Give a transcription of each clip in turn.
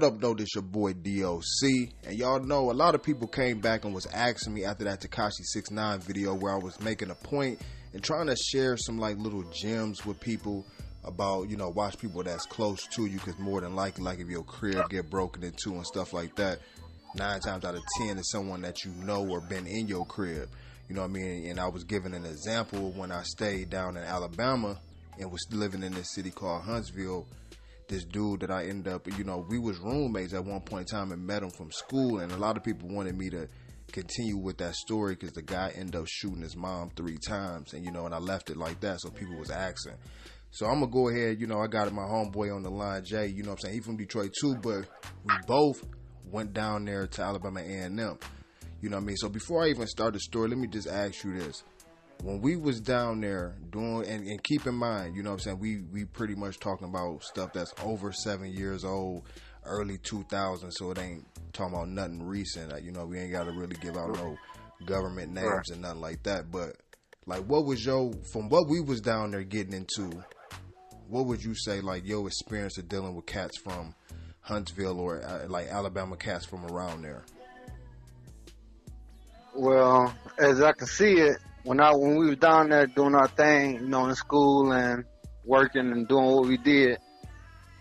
up, though? This your boy DOC, and y'all know a lot of people came back and was asking me after that Tekashi 6ix9ine video where I was making a point and trying to share some like little gems with people about, you know, watch people that's close to you, because more than likely, like if your crib get broken into and stuff like that, 9 times out of 10 is someone that you know or been in your crib. You know what I mean? And I was giving an example when I stayed down in Alabama and was living in this city called Huntsville. This dude that I ended up, you know, we was roommates at one point in time and met him from school, and a lot of people wanted me to continue with that story because the guy ended up shooting his mom 3 times, and you know, and I left it like that, so people was asking. So I'm gonna go ahead, you know, I got my homeboy on the line, Jay, you know what I'm saying, he from Detroit too, but we both went down there to Alabama A&M, you know what I mean? So before I even start the story, let me just ask you this. When we was down there doing, and keep in mind, you know what I'm saying, we pretty much talking about stuff that's over 7 years old, early 2000s, so it ain't talking about nothing recent. You know, we ain't got to really give out no government names and nothing like that. But like, what was from what we was down there getting into, what would you say like your experience of dealing with cats from Huntsville or like Alabama cats from around there? Well, as I can see it, when we were down there doing our thing, you know, in school and working and doing what we did,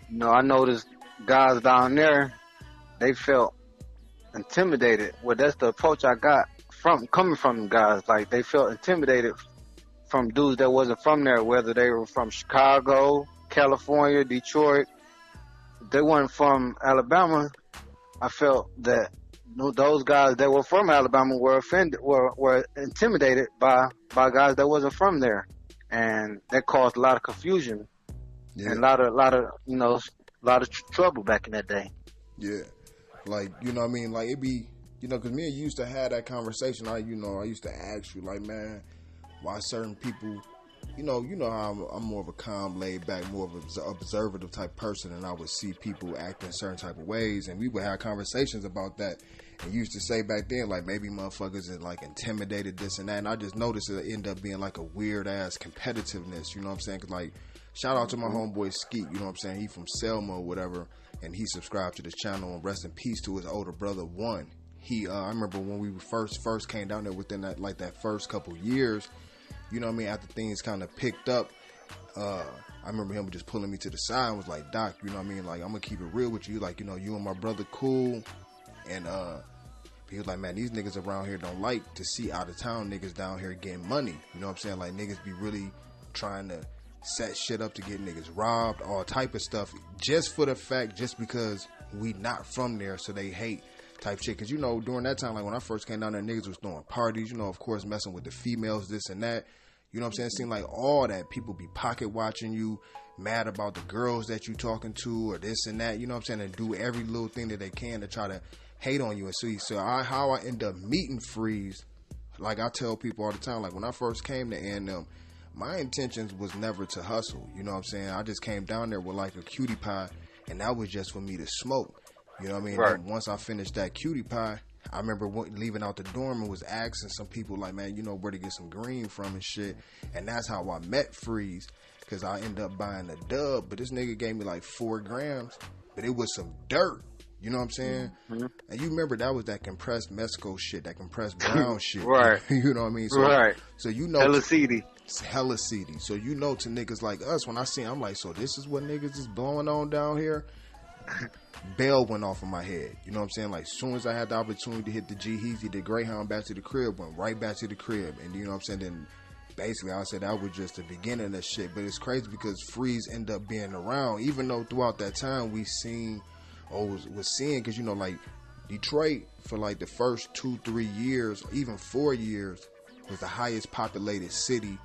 you know, I noticed guys down there, they felt intimidated. Well, that's the approach I got coming from them guys. Like, they felt intimidated from dudes that wasn't from there, whether they were from Chicago, California, Detroit. If they weren't from Alabama, I felt that those guys that were from Alabama were offended, were intimidated by guys that wasn't from there, and that caused a lot of confusion and a lot of you know, a lot of trouble back in that day. Yeah, like, you know what I mean, like it be, you know, because me and you used to have that conversation. I used to ask you like, man, why certain people, you know how I'm more of a calm, laid back, more of an observative type person, and I would see people acting certain type of ways, and we would have conversations about that. And you used to say back then, like, maybe motherfuckers is like intimidated, this and that. And I just noticed it end up being like a weird ass competitiveness, you know what I'm saying? Cause like, shout out to my homeboy Skeet, you know what I'm saying? He from Selma or whatever, and he subscribed to this channel, and rest in peace to his older brother, One. I remember when we first came down there within that first couple years, you know what I mean? After things kind of picked up, I remember him just pulling me to the side and was like, Doc, you know what I mean? Like, I'm gonna keep it real with you. Like, you know, you and my brother cool. And he was like, man, these niggas around here don't like to see out of town niggas down here getting money. You know what I'm saying? Like, niggas be really trying to set shit up to get niggas robbed, all type of stuff, just for the fact, just because we not from there, so they hate type shit. Because, you know, during that time, like when I first came down there, niggas was throwing parties, you know, of course, messing with the females, this and that. You know what I'm saying? It seemed like all that. People be pocket watching you, mad about the girls that you talking to or this and that, you know what I'm saying? And do every little thing that they can to try to hate on you. And how I end up meeting Freeze, like I tell people all the time, like when I first came to A&M, my intentions was never to hustle. You know what I'm saying? I just came down there with like a cutie pie, and that was just for me to smoke. You know what I mean? Right. And once I finished that cutie pie, I remember leaving out the dorm and was asking some people like, man, you know where to get some green from and shit. And that's how I met Freeze, because I ended up buying a dub, but this nigga gave me like 4 grams, but it was some dirt. You know what I'm saying? Mm-hmm. And you remember that was that compressed Mexico shit, that compressed brown shit. Right. You know what I mean? So, right. So you know. Hella seedy. Hella seedy. So you know, to niggas like us, when I see, I'm like, so this is what niggas is blowing on down here? Bell went off of my head. You know what I'm saying? Like, as soon as I had the opportunity to hit the G-Heezy, the Greyhound back to the crib, went right back to the crib. And you know what I'm saying? Then basically I said that was just the beginning of that shit. But it's crazy because Freeze ended up being around, even though throughout that time we seen, or was seeing, because you know, like Detroit for like the first 2-3 years, or even 4 years, was the highest populated city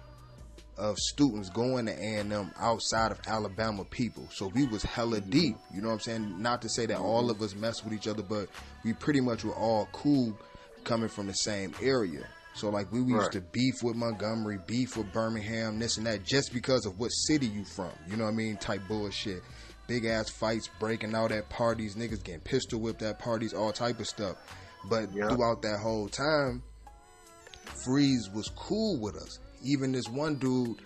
of students going to A&M outside of Alabama people. So we was hella deep, you know what I'm saying? Not to say that all of us mess with each other, but we pretty much were all cool coming from the same area. So like we used to beef with Montgomery, beef with Birmingham, this and that, just because of what city you from, you know what I mean? Type bullshit. Big ass fights breaking out at parties, niggas getting pistol whipped at parties, all type of stuff. But throughout that whole time, Freeze was cool with us. Even this one dude,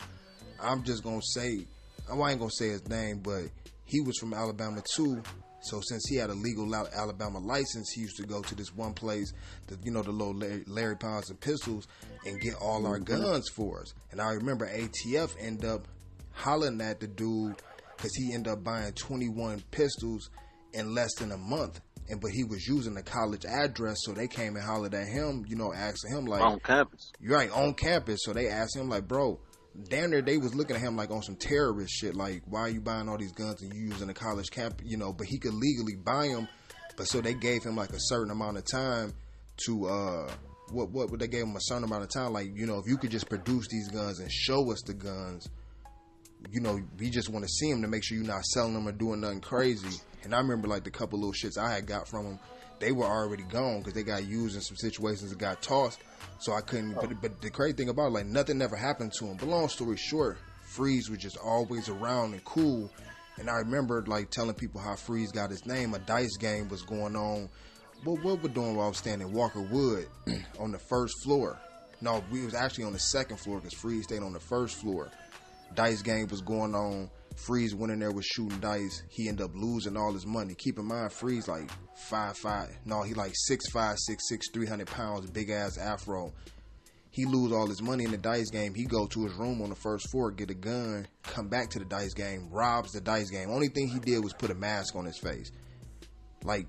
I'm just gonna say, I ain't gonna say his name, but he was from Alabama too. So since he had a legal Alabama license, he used to go to this one place, the little Larry Pounds and Pistols, and get all our guns for us. And I remember ATF end up hollering at the dude because he ended up buying 21 pistols in less than a month. But he was using the college address, so they came and hollered at him, asking him like on campus. You're right, on campus. So they asked him like, bro, damn near they was looking at him like on some terrorist shit. Like, why are you buying all these guns and you using the college camp? But he could legally buy them. But so they gave him like a certain amount of time to what they gave him a certain amount of time. Like, if you could just produce these guns and show us the guns, we just want to see them to make sure you're not selling them or doing nothing crazy. And I remember like the couple little shits I had got from them, they were already gone because they got used in some situations and got tossed. So I couldn't. But the crazy thing about it, like nothing ever happened to him. But long story short, Freeze was just always around and cool. And I remember like telling people how Freeze got his name. A dice game was going on. What we're doing while I was standing in Walker Wood on the first floor. No, we was actually on the second floor because Freeze stayed on the first floor. Dice game was going on. Freeze went in there, was shooting dice. He ended up losing all his money. Keep in mind, Freeze like 5'5". No, he like 6'5", 6'6", 300 pounds, big ass afro. He lose all his money in the dice game. He go to his room on the first floor, get a gun, come back to the dice game, robs the dice game. Only thing he did was put a mask on his face. Like,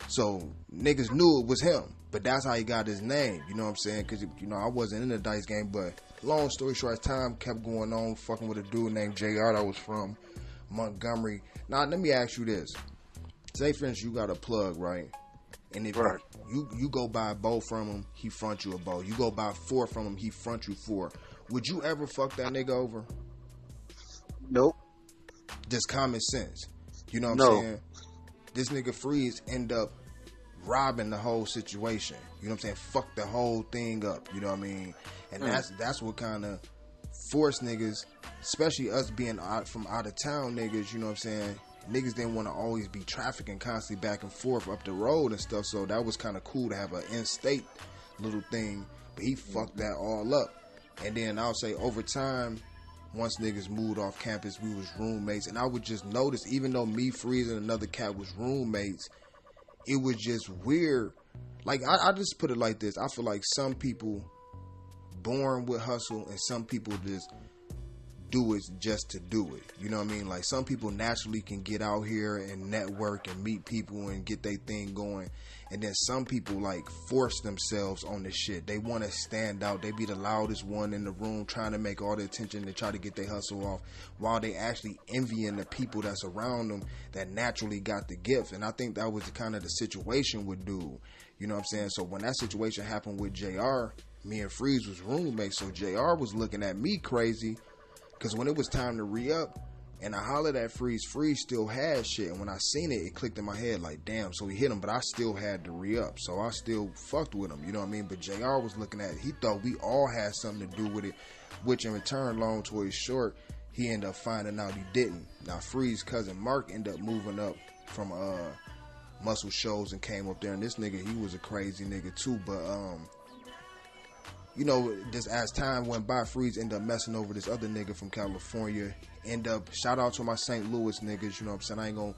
so niggas knew it was him. But that's how he got his name. You know what I'm saying? Because, I wasn't in the dice game, but long story short, as time kept going on, fucking with a dude named JR that was from Montgomery. Now, let me ask you this. Say, for instance, you got a plug, right? And if you go buy a bow from him, he front you a bow. You go buy 4 from him, he front you 4. Would you ever fuck that nigga over? Nope. Just common sense. You know what I'm saying? This nigga Freeze end up robbing the whole situation. You know what I'm saying? Fuck the whole thing up. You know what I mean? And that's what kind of forced niggas, especially us being from out of town niggas, you know what I'm saying? Niggas didn't want to always be trafficking constantly back and forth up the road and stuff. So that was kind of cool to have an in-state little thing. But he fucked that all up. And then I'll say over time, once niggas moved off campus, we was roommates. And I would just notice, even though me, Freeze, and another cat was roommates, it was just weird. Like, I just put it like this. I feel like some people born with hustle and some people just do it just to do it. You know what I mean? Like, some people naturally can get out here and network and meet people and get their thing going. And then some people, like, force themselves on this shit. They want to stand out. They be the loudest one in the room trying to make all the attention to try to get their hustle off while they actually envying the people that's around them that naturally got the gift. And I think that was kind of the situation with dude. You know what I'm saying? So when that situation happened with JR, me and Freeze was roommates. So JR was looking at me crazy because when it was time to re-up, and I hollered at Freeze, Freeze still had shit. And when I seen it, it clicked in my head like, damn, so he hit him, but I still had to re-up. So I still fucked with him, you know what I mean? But JR was looking at it. He thought we all had something to do with it, which in return, long story short, he ended up finding out he didn't. Now, Freeze's cousin Mark ended up moving up from Muscle Shoals and came up there. And this nigga, he was a crazy nigga too. But, just as time went by, Freeze ended up messing over this other nigga from California. Shout out to my St. Louis niggas, you know what I'm saying? I ain't gonna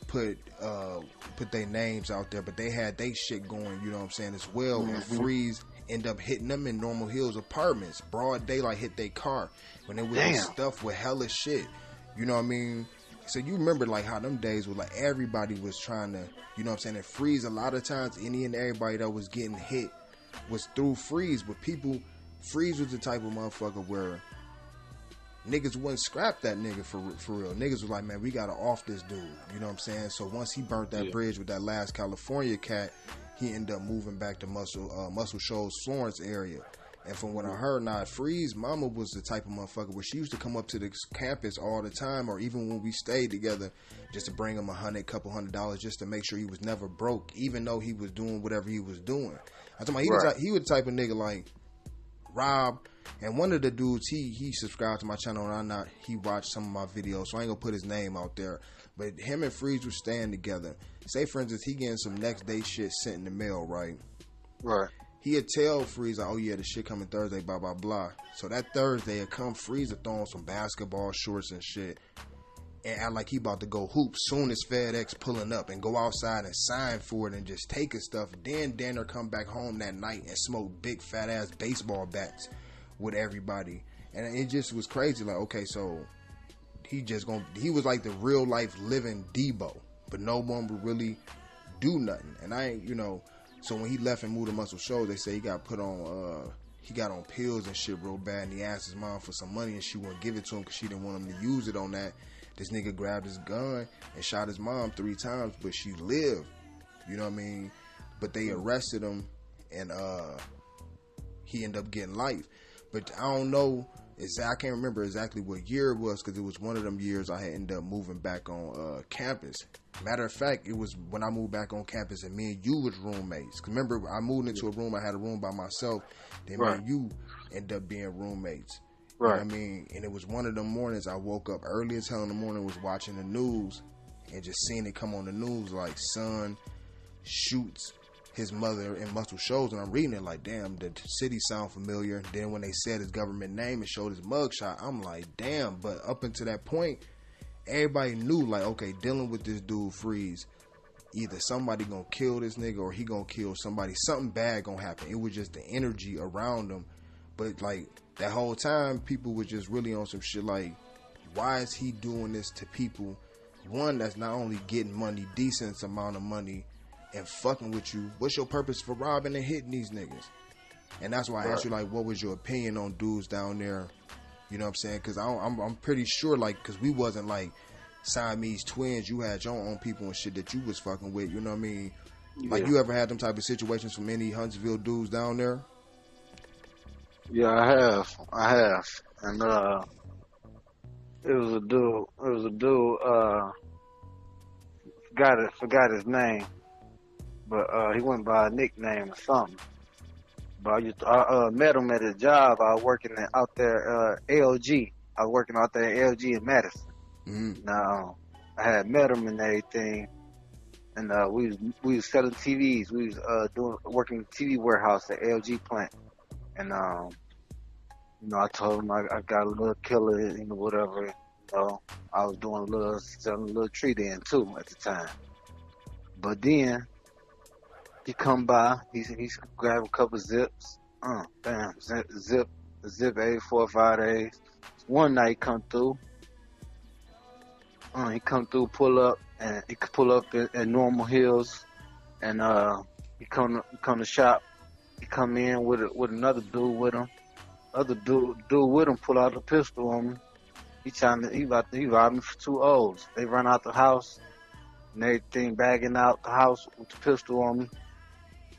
put their names out there, but they had they shit going, you know what I'm saying, as well. And Freeze ended up hitting them in Normal Hills apartments. Broad daylight, hit their car when they was stuff with hella shit. You know what I mean? So you remember like how them days were like everybody was trying to, you know what I'm saying? And Freeze, a lot of times, any and everybody that was getting hit was through Freeze. But Freeze was the type of motherfucker where niggas wouldn't scrap that nigga for real. Niggas was like, man, we gotta off this dude. You know what I'm saying? So once he burnt that bridge with that last California cat, he ended up moving back to Muscle Shoals, Florence area. And from what I heard, now Freeze mama was the type of motherfucker where she used to come up to the campus all the time, or even when we stayed together, just to bring him couple $100 just to make sure he was never broke, even though he was doing whatever he was doing. I'm talking about he was the type of nigga like Rob. And one of the dudes, he subscribed to my channel, and he watched some of my videos, so I ain't gonna put his name out there. But him and Freeze were staying together. Say, for instance, he getting some next day shit sent in the mail, right? Right. He'd tell Freeze, like, oh yeah, the shit coming Thursday, blah, blah, blah. So that Thursday, Freeze would throw on some basketball shorts and shit. and act like he about to go hoop soon as FedEx pulling up, and go outside and sign for it and just take his stuff. Then Danner come back home that night and smoke big fat ass baseball bats with everybody. And it just was crazy. Like, okay, so he was like the real life living Debo, but no one would really do nothing. And I ain't, so when he left and moved to Muscle Shoals, they say he got put on, he got on pills and shit real bad, and he asked his mom for some money and she wouldn't give it to him because she didn't want him to use it on that. This nigga grabbed his gun and shot his mom 3 times, but she lived. You know what I mean? But they arrested him, and he ended up getting life. But I don't know, I can't remember exactly what year it was, because it was one of them years I had ended up moving back on campus. Matter of fact, it was when I moved back on campus and me and you was roommates. Cause remember, I moved into a room, I had a room by myself, then me and you ended up being roommates. Right. You know what I mean? And it was one of them mornings I woke up early as hell in the morning, was watching the news, and just seeing it come on the news like son shoots his mother in Muscle Shoals, and I'm reading it like, damn, the city sound familiar. Then when they said his government name and showed his mugshot, I'm like, damn. But up until that point, everybody knew, like, okay, dealing with this dude Freeze, either somebody gonna kill this nigga or he gonna kill somebody. Something bad gonna happen. It was just the energy around him. But like that whole time, people were just really on some shit like, why is he doing this to people? One that's not only getting money, decent amount of money, and fucking with you. What's your purpose for robbing and hitting these niggas? And that's why I asked you, like, what was your opinion on dudes down there? You know what I'm saying? Because I'm pretty sure, like, because we wasn't like Siamese twins. You had your own people and shit that you was fucking with. You know what I mean? Yeah. Like, you ever had them type of situations from any Huntsville dudes down there? Yeah, I have. And it was a dude, forgot his name, but he went by a nickname or something. But I met him at his job. I was working out there, LG. I was working out there at LG in Madison. Mm-hmm. Now, I had met him and everything, and we was selling TVs. We was working TV warehouse at LG plant. And, I told him I got a little killer, whatever. I was selling a little treat in too at the time. But then he come by, he grabbed a couple zips. Zip 845 days. One night he come through. Pull up, and he could pull up in Normal Hills, and he come to shop. He come in with another dude with him. Other dude with him pull out a pistol on me. He robbed me for 2 O's. They run out the house and everything, bagging out the house with the pistol on me.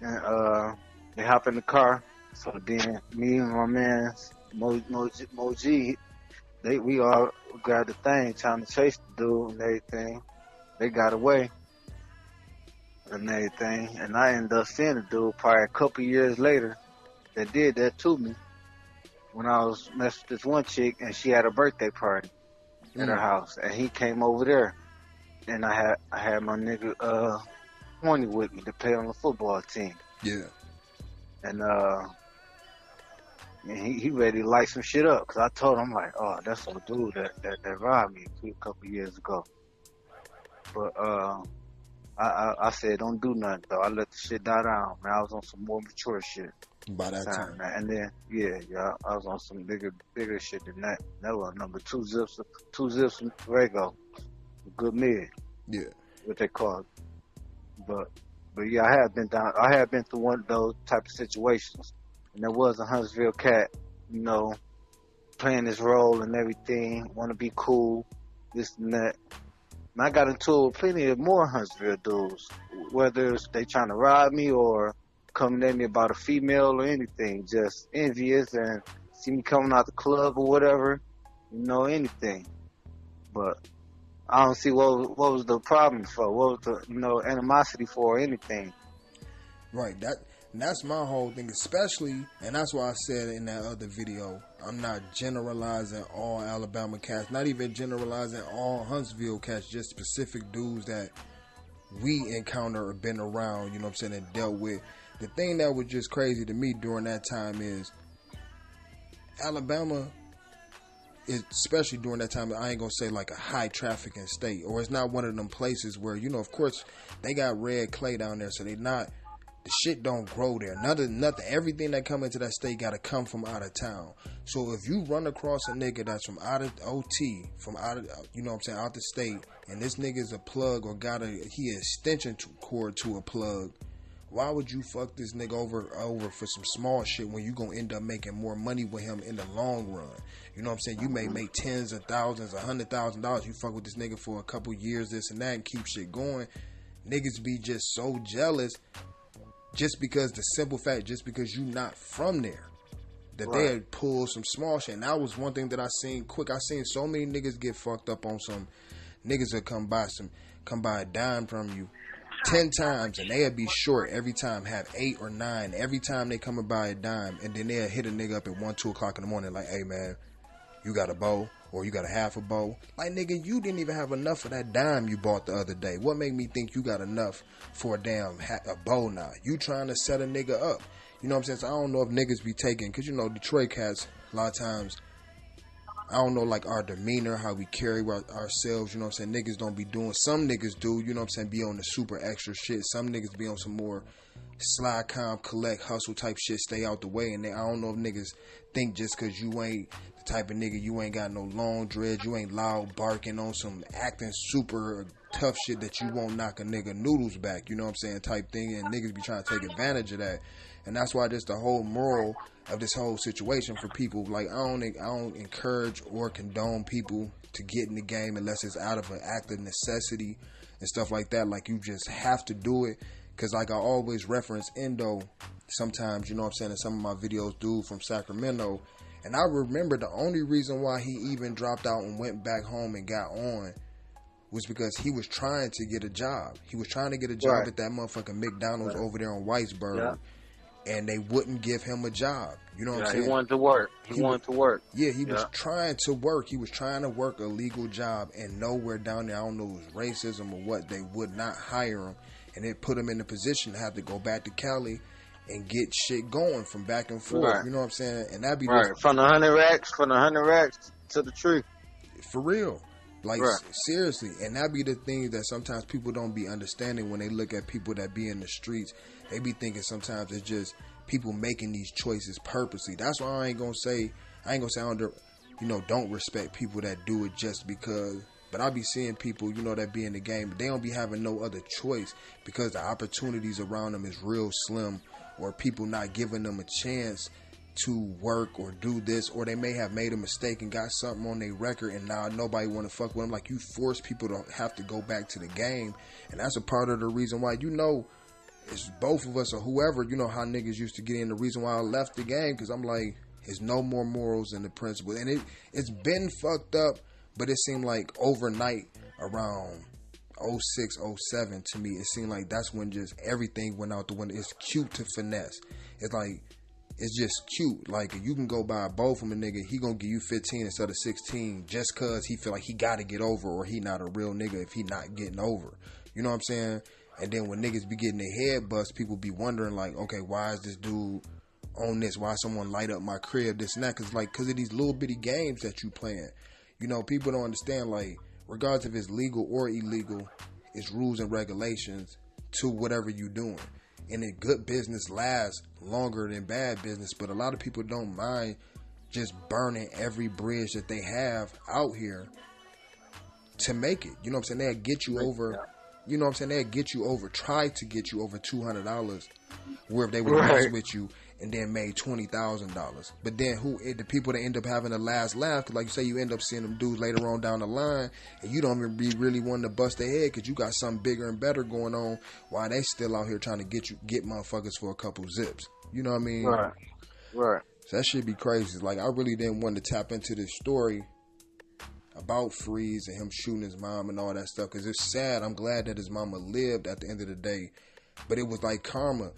And they hop in the car. So then me and my man Moji, we all grabbed the thing trying to chase the dude and everything. They got away and everything. And I ended up seeing the dude probably a couple years later that did that to me. When I was messing with this one chick and she had a birthday party at her house, and he came over there, and I had my nigga Horny with me to play on the football team. Yeah. And he ready to light some shit up, because I told him, I'm like, oh, that's the dude that robbed me a couple years ago. But I said, don't do nothing though. I let the shit die down, man. I was on some more mature shit. By that time. Man. And then, yeah, I was on some bigger shit than that. That was number 2 zips from Rego. Good mid. Yeah. What they call it. But yeah, I have been through one of those type of situations. And there was a Huntsville cat, playing his role and everything, want to be cool, this and that. And I got into plenty of more Huntsville dudes, whether it's they trying to rob me or coming at me about a female or anything, just envious and see me coming out the club or whatever, anything. But I don't see what was the problem for, what was the animosity for or anything. Right, that's my whole thing, especially, and that's why I said in that other video, I'm not generalizing all Alabama cats, not even generalizing all Huntsville cats, just specific dudes that we encounter or been around, and dealt with. The thing that was just crazy to me during that time is Alabama especially during that time, I ain't gonna say like a high trafficking state, or it's not one of them places where, you know, of course they got red clay down there, so they not, the shit don't grow there. Nothing. Everything that come into that state gotta come from out of town. So if you run across a nigga that's from out of OT, from out of, you know what I'm saying, out the state, and this nigga's a plug or he an extension cord to a plug, why would you fuck this nigga over for some small shit when you gonna end up making more money with him in the long run? You know what I'm saying? You may make tens of thousands, $100,000. You fuck with this nigga for a couple years, this and that, and keep shit going. Niggas be just so jealous just because just because you not from there, that they had pulled some small shit. And that was one thing that I seen quick. I seen so many niggas get fucked up on some niggas that come buy a dime from you 10 times, and they'll be short every time, have 8 or 9 every time they come and buy a dime, and then they'll hit a nigga up at 1, 2 o'clock in the morning like, hey man, you got a bow, or you got a half a bow. Like, nigga, you didn't even have enough of that dime you bought the other day. What made me think you got enough for a damn a bow now? You trying to set a nigga up. You know what I'm saying? So I don't know if niggas be taking, because, you know, Detroit cats, a lot of times, I don't know, like, our demeanor, how we carry ourselves, you know what I'm saying? Niggas don't be doing, some niggas do, you know what I'm saying, be on the super extra shit. Some niggas be on some more slide, calm, collect, hustle type shit, stay out the way. And I don't know if niggas think just because you ain't the type of nigga, you ain't got no long dreads, you ain't loud barking on some acting super tough shit that you won't knock a nigga noodles back, you know what I'm saying, type thing. And niggas be trying to take advantage of that. And that's why just the whole moral of this whole situation for people, like, I don't encourage or condone people to get in the game unless it's out of an act of necessity and stuff like that. Like, you just have to do it. Because, like, I always reference Endo sometimes, you know what I'm saying, in some of my videos, dude from Sacramento. And I remember the only reason why he even dropped out and went back home and got on was because he was trying to get a job. He was trying to get a job at that motherfucking McDonald's over there on Whitesburg. Yeah. And they wouldn't give him a job. You know what I'm saying? He wanted to work. He wanted to work. Yeah, he was trying to work. He was trying to work a legal job, and nowhere down there, I don't know if it was racism or what, they would not hire him. And it put him in the position to have to go back to Cali and get shit going from back and forth. Right. You know what I'm saying? And that'd be from the 100 racks to the tree. For real. Like, seriously. And that'd be the thing that sometimes people don't be understanding when they look at people that be in the streets. They be thinking sometimes it's just people making these choices purposely. That's why I ain't gonna say I don't respect people that do it just because. But I be seeing people, you know, that be in the game, but they don't be having no other choice because the opportunities around them is real slim, or people not giving them a chance to work or do this, or they may have made a mistake and got something on their record and now nobody want to fuck with them. Like, you force people to have to go back to the game, and that's a part of the reason why, you know, it's both of us or whoever, you know how niggas used to get in. The reason why I left the game, because I'm like, there's no more morals in the principle, and it's been fucked up. But it seemed like overnight around 06, 07 to me, it seemed like that's when just everything went out the window. It's cute to finesse. It's like, it's just cute. Like, you can go buy a bow from a nigga, he gonna give you 15 instead of 16 just cause he feel like he gotta get over, or he not a real nigga if he not getting over. You know what I'm saying? And then when niggas be getting their head bust, people be wondering like, okay, why is this dude on this? Why someone light up my crib, this and that? Cause of these little bitty games that you playing. You know, people don't understand, like, regardless if it's legal or illegal, it's rules and regulations to whatever you're doing. And a good business lasts longer than bad business, but a lot of people don't mind just burning every bridge that they have out here to make it. You know what I'm saying? They'll get you over, you know what I'm saying? They'll get you over, try to get you over $200, where if they would mess with you and then made $20,000. But then the people that end up having the last laugh, cause like you say, you end up seeing them dudes later on down the line, and you don't even be really wanting to bust their head because you got something bigger and better going on, while they still out here trying to get motherfuckers for a couple zips. You know what I mean? Right. So that shit be crazy. Like, I really didn't want to tap into this story about Freeze and him shooting his mom and all that stuff, because it's sad. I'm glad that his mama lived at the end of the day, but it was like karma.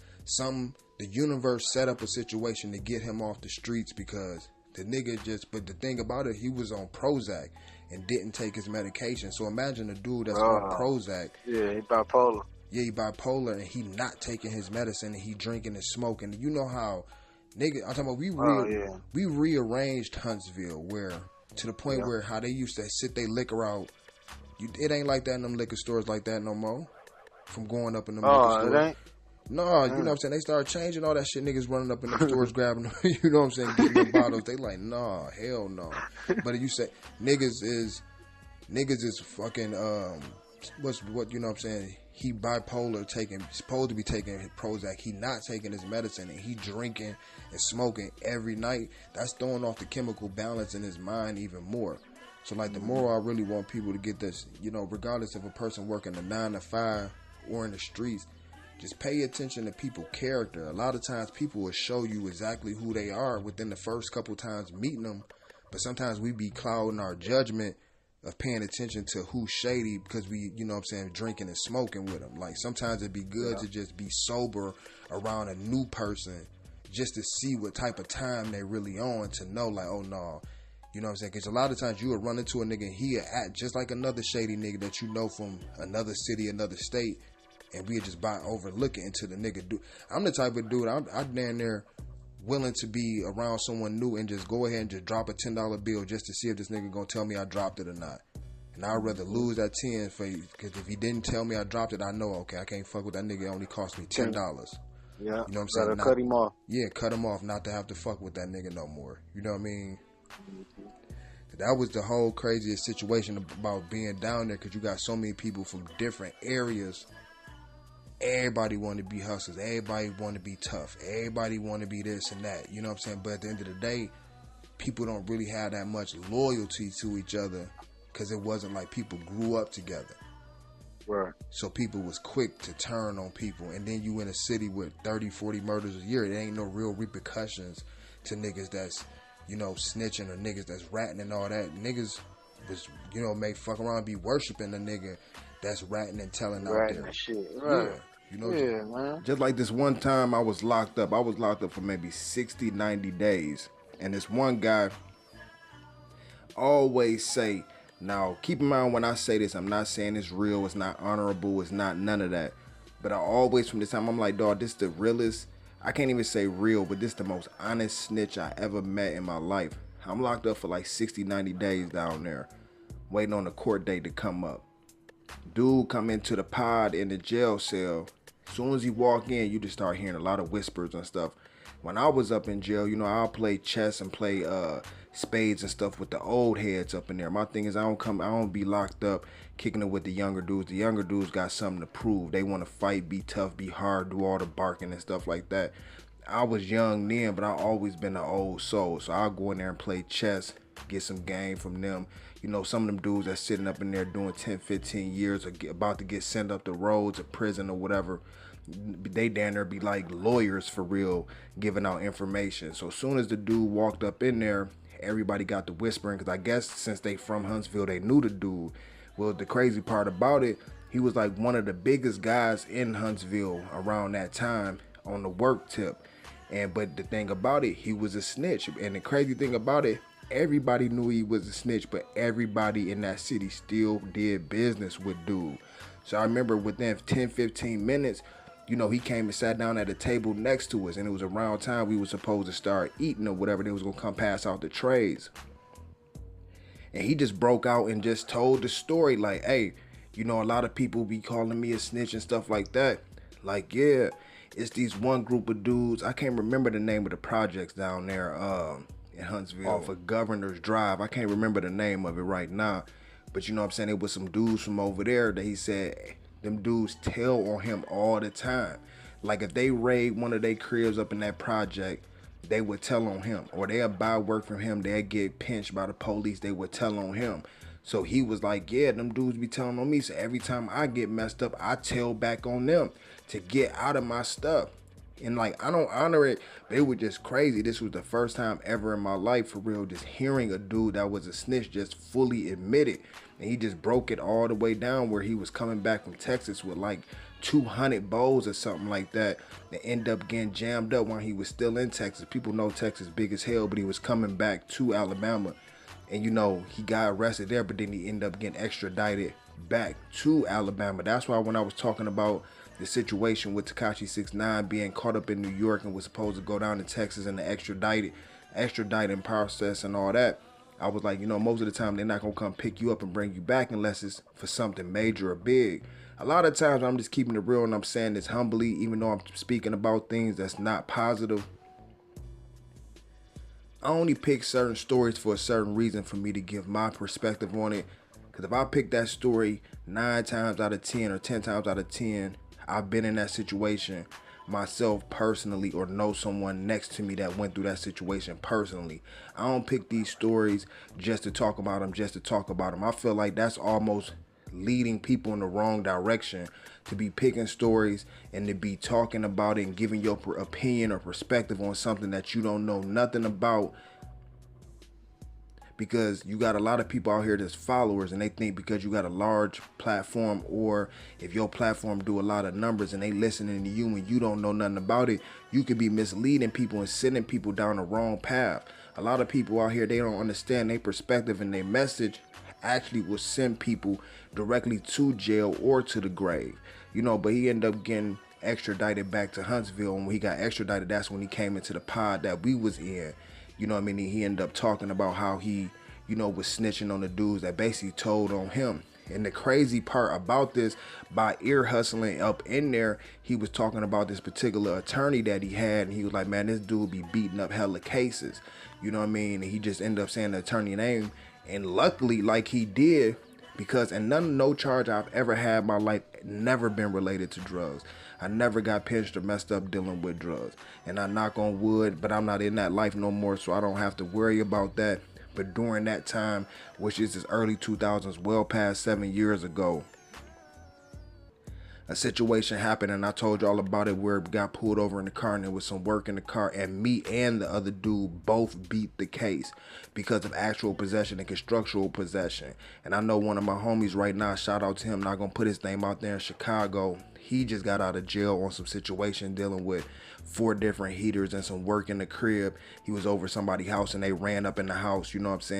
The universe set up a situation to get him off the streets, because the nigga but the thing about it, he was on Prozac and didn't take his medication. So imagine a dude that's on Prozac. Yeah, he bipolar. Yeah, he bipolar, and he not taking his medicine, and he drinking and smoking. You know how, nigga, I'm talking about we rearranged Huntsville, where To the point where how they used to sit their liquor out, it ain't like that in them liquor stores like that no more. From going up in them liquor Oh, it stores. ain't. No, you know what I'm saying? They started changing all that shit. Niggas running up in them stores grabbing them, you know what I'm saying, getting them bottles. They like, nah, hell no. But you say niggas is fucking what you know what I'm saying? He bipolar, supposed to be taking Prozac. He not taking his medicine, and he drinking and smoking every night. That's throwing off the chemical balance in his mind even more. So like the more I really want people to get this, you know, regardless of a person working a 9 to 5 or in the streets, just pay attention to people's character. A lot of times people will show you exactly who they are within the first couple times meeting them, but sometimes we be clouding our judgment of paying attention to who's shady because we, you know what I'm saying, drinking and smoking with them. Like sometimes it'd be good to just be sober around a new person just to see what type of time they really on, to know like, oh no, you know what I'm saying? Because a lot of times you will run into a nigga and he'll act just like another shady nigga that you know from another city, another state, and we just by overlooking into the nigga. I'm the type of dude, I'm down there willing to be around someone new and just go ahead and just drop a $10 bill just to see if this nigga gonna tell me I dropped it or not. And I'd rather lose that 10 for you, because if he didn't tell me I dropped it, I know, okay, I can't fuck with that nigga. It only cost me $10. Yeah, you know what I'm saying? Cut him off. Yeah, cut him off, not to have to fuck with that nigga no more. You know what I mean? That was the whole craziest situation about being down there, because you got so many people from different areas. Everybody want to be hustlers. Everybody want to be tough. Everybody want to be this and that. You know what I'm saying? But at the end of the day, people don't really have that much loyalty to each other, because it wasn't like people grew up together. Right. So people was quick to turn on people. And then you in a city with 30, 40 murders a year. There ain't no real repercussions to niggas that's, you know, snitching, or niggas that's ratting and all that. Niggas was, you know, may fuck around and be worshiping the nigga that's ratting and telling out there. Shit. Right. Yeah. You know, man. Just like this one time I was locked up. I was locked up for maybe 60, 90 days. And this one guy always say, now keep in mind when I say this, I'm not saying it's real, it's not honorable, it's not none of that. But I always, from this time, I'm like, dog, this the realest, I can't even say real, but this the most honest snitch I ever met in my life. I'm locked up for like 60, 90 days down there, waiting on the court date to come up. Dude come into the pod in the jail cell. As soon as he walk in, you just start hearing a lot of whispers and stuff. When I was up in jail, you know, I'll play chess and play spades and stuff with the old heads up in there. My thing is I don't be locked up kicking it with the younger dudes. The younger dudes got something to prove. They want to fight, be tough, be hard, do all the barking and stuff like that. I was young then, but I always been an old soul. So I'll go in there and play chess, get some game from them. You know, some of them dudes that's sitting up in there doing 10, 15 years or about to get sent up the roads or prison or whatever, they down there be like lawyers for real, giving out information. So as soon as the dude walked up in there, everybody got to whispering, because I guess since they from Huntsville, they knew the dude. Well, the crazy part about it, he was like one of the biggest guys in Huntsville around that time on the work tip. But the thing about it, he was a snitch. And the crazy thing about it, everybody knew he was a snitch, but everybody in that city still did business with dude. So I remember within 10, 15 minutes, you know, he came and sat down at a table next to us, and it was around time we were supposed to start eating or whatever. They was going to come pass out the trays. And he just broke out and just told the story like, hey, you know, a lot of people be calling me a snitch and stuff like that. Like, yeah, it's these one group of dudes. I can't remember the name of the projects down there in Huntsville off of Governor's Drive. I can't remember the name of it right now. But you know what I'm saying? It was some dudes from over there that he said them dudes tell on him all the time. Like if they raid one of their cribs up in that project, they would tell on him. Or they'll buy work from him, they'll get pinched by the police, they would tell on him. So he was like, yeah, them dudes be telling on me. So every time I get messed up, I tell back on them to get out of my stuff. And like, I don't honor it, but it was just crazy. This was the first time ever in my life, for real, just hearing a dude that was a snitch just fully admit it. And he just broke it all the way down where he was coming back from Texas with like 200 bowls or something like that. That end up getting jammed up while he was still in Texas. People know Texas big as hell, but he was coming back to Alabama. And you know, he got arrested there, but then he ended up getting extradited back to Alabama. That's why when I was talking about the situation with Tekashi 6ix9ine being caught up in New York and was supposed to go down to Texas and the extraditing process and all that, I was like, most of the time they're not gonna come pick you up and bring you back unless it's for something major or big. A lot of times I'm just keeping it real and I'm saying this humbly, even though I'm speaking about things that's not positive. I only pick certain stories for a certain reason for me to give my perspective on it. Because if I pick that story 9 times out of 10 or 10 times out of 10, I've been in that situation myself personally or know someone next to me that went through that situation personally. I don't pick these stories just to talk about them, just to talk about them. I feel like that's almost leading people in the wrong direction, to be picking stories and to be talking about it and giving your opinion or perspective on something that you don't know nothing about, because you got a lot of people out here that's followers and they think because you got a large platform, or if your platform do a lot of numbers and they listening to you and you don't know nothing about it, you could be misleading people and sending people down the wrong path. A lot of people out here, they don't understand their perspective, and their message actually will send people directly to jail or to the grave. But he ended up getting extradited back to Huntsville, and when he got extradited, that's when he came into the pod that we was in. He ended up talking about how he, was snitching on the dudes that basically told on him. And the crazy part about this, by ear hustling up in there, he was talking about this particular attorney that he had, and he was like, man, this dude be beating up hella cases. And he just ended up saying the attorney name. And luckily, like he did, because no charge I've ever had in my life never been related to drugs. I never got pinched or messed up dealing with drugs. And I knock on wood, but I'm not in that life no more, so I don't have to worry about that. But during that time, which is this early 2000s, well past 7 years ago, a situation happened, and I told you all about it, where it got pulled over in the car and there was some work in the car, and me and the other dude both beat the case because of actual possession and constructual possession. And I know one of my homies right now, shout out to him, not gonna put his name out there, in Chicago, he just got out of jail on some situation dealing with 4 different heaters and some work in the crib. He was over somebody's house and they ran up in the house,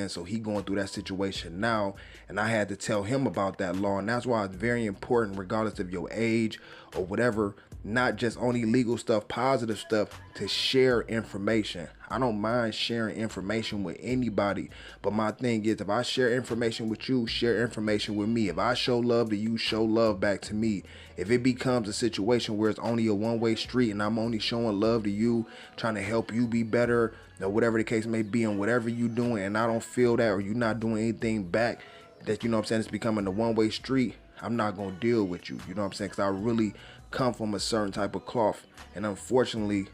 so he going through that situation now, and I had to tell him about that law. And that's why it's very important, regardless of your age or whatever, not just only legal stuff, positive stuff, to share information. I don't mind sharing information with anybody, but my thing is, if I share information with you, share information with me. If I show love to you, show love back to me. If it becomes a situation where it's only a one-way street and I'm only showing love to you, trying to help you be better, or whatever the case may be, and whatever you doing, and I don't feel that, or you not doing anything back, that, it's becoming a one-way street, I'm not going to deal with you, because I really come from a certain type of cloth, and unfortunately,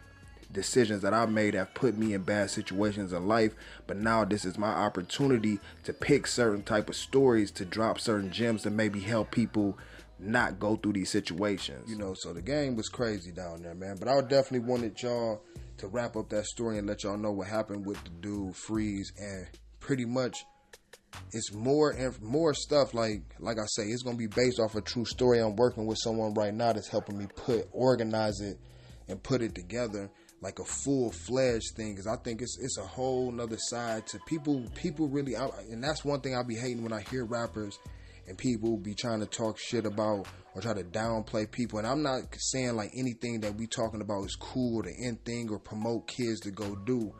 decisions that I made have put me in bad situations in life. But now this is my opportunity to pick certain type of stories, to drop certain gems, to maybe help people not go through these situations. So the game was crazy down there, man. But I definitely wanted y'all to wrap up that story and let y'all know what happened with the dude Freeze, and pretty much it's more stuff, like I say, it's gonna be based off a true story. I'm working with someone right now that's helping me organize it and put it together like a full-fledged thing, because I think it's a whole nother side to people really, and that's one thing I be hating when I hear rappers and people be trying to talk shit about or try to downplay people. And I'm not saying like anything that we talking about is cool or the end thing or promote kids to go do,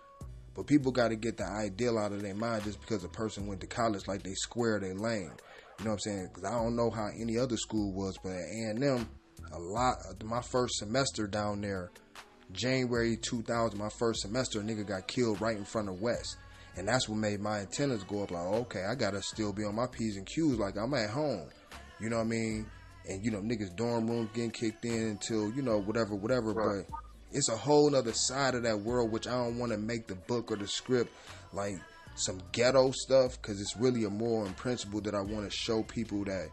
but people got to get the ideal out of their mind just because a person went to college, like they square their lane. You know what I'm saying? Because I don't know how any other school was, but at A&M, my first semester down there, January 2000, my first semester, a nigga got killed right in front of West. And that's what made my antennas go up, like, okay, I gotta still be on my P's and Q's like I'm at home. You know what I mean? And, niggas dorm rooms getting kicked in until, whatever. Right. But it's a whole nother side of that world, which I don't want to make the book or the script like some ghetto stuff, because it's really a moral and principle that I want to show people, that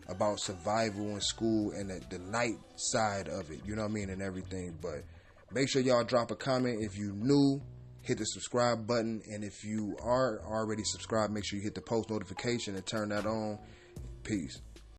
about survival in school and the night side of it, and everything. But make sure y'all drop a comment. If you new, hit the subscribe button, and if you are already subscribed, make sure you hit the post notification and turn that on. Peace.